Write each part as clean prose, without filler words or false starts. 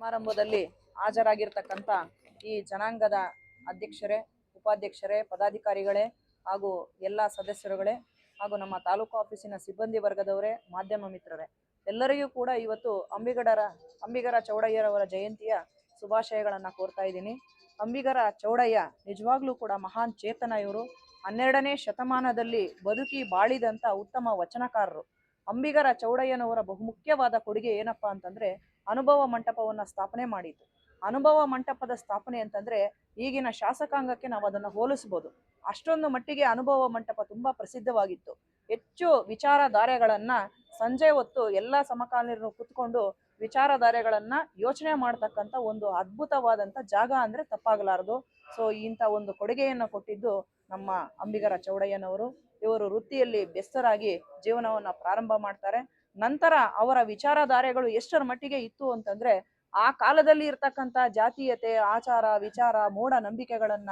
ಸಮಾರಂಭದಲ್ಲಿ ಹಾಜರಾಗಿರ್ತಕ್ಕಂಥ ಈ ಜನಾಂಗದ ಅಧ್ಯಕ್ಷರೇ, ಉಪಾಧ್ಯಕ್ಷರೇ, ಪದಾಧಿಕಾರಿಗಳೇ ಹಾಗೂ ಎಲ್ಲ ಸದಸ್ಯರುಗಳೇ ಹಾಗೂ ನಮ್ಮ ತಾಲೂಕು ಆಫೀಸಿನ ಸಿಬ್ಬಂದಿ ವರ್ಗದವರೇ, ಮಾಧ್ಯಮ ಮಿತ್ರರೇ, ಎಲ್ಲರಿಗೂ ಕೂಡ ಇವತ್ತು ಅಂಬಿಗರ ಚೌಡಯ್ಯರವರ ಜಯಂತಿಯ ಶುಭಾಶಯಗಳನ್ನು ಕೋರ್ತಾ ಇದ್ದೀನಿ. ಅಂಬಿಗರ ಚೌಡಯ್ಯ ನಿಜವಾಗ್ಲೂ ಕೂಡ ಮಹಾನ್ ಚೇತನ. ಇವರು 12ನೇ ಶತಮಾನದಲ್ಲಿ ಬದುಕಿ ಬಾಳಿದಂಥ ಉತ್ತಮ ವಚನಕಾರರು. ಅಂಬಿಗರ ಚೌಡಯ್ಯನವರ ಬಹುಮುಖ್ಯವಾದ ಕೊಡುಗೆ ಏನಪ್ಪಾ ಅಂತಂದ್ರೆ ಅನುಭವ ಮಂಟಪವನ್ನ ಸ್ಥಾಪನೆ ಮಾಡಿದ್ದು. ಅನುಭವ ಮಂಟಪದ ಸ್ಥಾಪನೆ ಅಂತಂದ್ರೆ ಈಗಿನ ಶಾಸಕಾಂಗಕ್ಕೆ ನಾವು ಅದನ್ನು ಹೋಲಿಸಬಹುದು. ಅಷ್ಟೊಂದು ಮಟ್ಟಿಗೆ ಅನುಭವ ಮಂಟಪ ತುಂಬಾ ಪ್ರಸಿದ್ಧವಾಗಿತ್ತು. ಹೆಚ್ಚು ವಿಚಾರಧಾರೆಗಳನ್ನ ಸಂಜೆ ಹೊತ್ತು ಎಲ್ಲ ಸಮಕಾಲೀನರು ಕುತ್ಕೊಂಡು ವಿಚಾರಧಾರೆಗಳನ್ನ ಯೋಚನೆ ಮಾಡ್ತಕ್ಕಂಥ ಒಂದು ಅದ್ಭುತವಾದಂಥ ಜಾಗ ಅಂದ್ರೆ ತಪ್ಪಾಗಲಾರದು. ಸೊ ಇಂಥ ಒಂದು ಕೊಡುಗೆಯನ್ನು ಕೊಟ್ಟಿದ್ದು ನಮ್ಮ ಅಂಬಿಗರ ಚೌಡಯ್ಯನವರು. ಇವರು ವೃತ್ತಿಯಲ್ಲಿ ಬೆಸ್ತರಾಗಿ ಜೀವನವನ್ನ ಪ್ರಾರಂಭ ಮಾಡ್ತಾರೆ. ನಂತರ ಅವರ ವಿಚಾರಧಾರೆಗಳು ಎಷ್ಟರ ಮಟ್ಟಿಗೆ ಇತ್ತು ಅಂತಂದ್ರೆ ಆ ಕಾಲದಲ್ಲಿ ಇರ್ತಕ್ಕಂಥ ಜಾತೀಯತೆ, ಆಚಾರ, ವಿಚಾರ, ಮೂಢನಂಬಿಕೆಗಳನ್ನ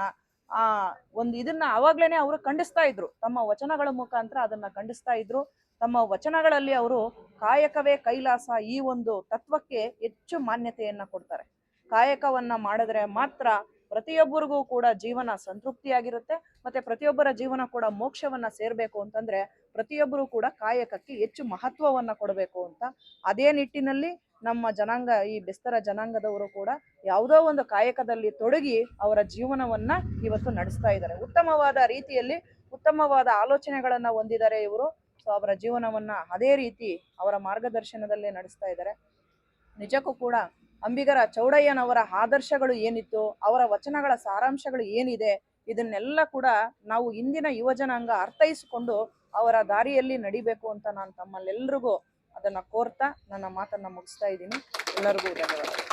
ಇದನ್ನ ಅವಾಗ್ಲೇನೆ ಅವರು ಖಂಡಿಸ್ತಾ ಇದ್ರು. ತಮ್ಮ ವಚನಗಳ ಮುಖಾಂತರ ಅದನ್ನ ಖಂಡಿಸ್ತಾ ಇದ್ರು. ತಮ್ಮ ವಚನಗಳಲ್ಲಿ ಅವರು ಕಾಯಕವೇ ಕೈಲಾಸ ಈ ಒಂದು ತತ್ವಕ್ಕೆ ಹೆಚ್ಚು ಮಾನ್ಯತೆಯನ್ನ ಕೊಡ್ತಾರೆ. ಕಾಯಕವನ್ನ ಮಾಡಿದ್ರೆ ಮಾತ್ರ ಪ್ರತಿಯೊಬ್ಬರಿಗೂ ಕೂಡ ಜೀವನ ಸಂತೃಪ್ತಿಯಾಗಿರುತ್ತೆ, ಮತ್ತೆ ಪ್ರತಿಯೊಬ್ಬರ ಜೀವನ ಕೂಡ ಮೋಕ್ಷವನ್ನ ಸೇರ್ಬೇಕು ಅಂತಂದ್ರೆ ಪ್ರತಿಯೊಬ್ಬರು ಕೂಡ ಕಾಯಕಕ್ಕೆ ಹೆಚ್ಚು ಮಹತ್ವವನ್ನ ಕೊಡಬೇಕು ಅಂತ. ಅದೇ ನಿಟ್ಟಿನಲ್ಲಿ ನಮ್ಮ ಜನಾಂಗ, ಈ ಬೆಸ್ತರ ಜನಾಂಗದವರು ಕೂಡ ಯಾವುದೋ ಒಂದು ಕಾಯಕದಲ್ಲಿ ತೊಡಗಿ ಅವರ ಜೀವನವನ್ನ ಇವತ್ತು ನಡೆಸ್ತಾ ಇದ್ದಾರೆ. ಉತ್ತಮವಾದ ರೀತಿಯಲ್ಲಿ ಉತ್ತಮವಾದ ಆಲೋಚನೆಗಳನ್ನ ಹೊಂದಿದ್ದಾರೆ ಇವರು. ಸೊ ಅವರ ಜೀವನವನ್ನ ಅದೇ ರೀತಿ ಅವರ ಮಾರ್ಗದರ್ಶನದಲ್ಲೇ ನಡೆಸ್ತಾ ಇದ್ದಾರೆ. ನಿಜಕ್ಕೂ ಕೂಡ ಅಂಬಿಗರ ಚೌಡಯ್ಯನವರ ಆದರ್ಶಗಳು ಏನಿತ್ತು, ಅವರ ವಚನಗಳ ಸಾರಾಂಶಗಳು ಏನಿದೆ, ಇದನ್ನೆಲ್ಲ ಕೂಡ ನಾವು ಇಂದಿನ ಯುವಜನಾಂಗ ಅರ್ಥೈಸಿಕೊಂಡು ಅವರ ದಾರಿಯಲ್ಲಿ ನಡಿಬೇಕು ಅಂತ ನಾನು ತಮ್ಮಲ್ಲೆಲ್ರಿಗೂ ಅದನ್ನ ಕೋರ್ತಾ ನನ್ನ ಮಾತನ್ನ ಮುಗಿಸ್ತಾ ಇದ್ದೀನಿ. ಎಲ್ಲರಿಗೂ ಧನ್ಯವಾದ.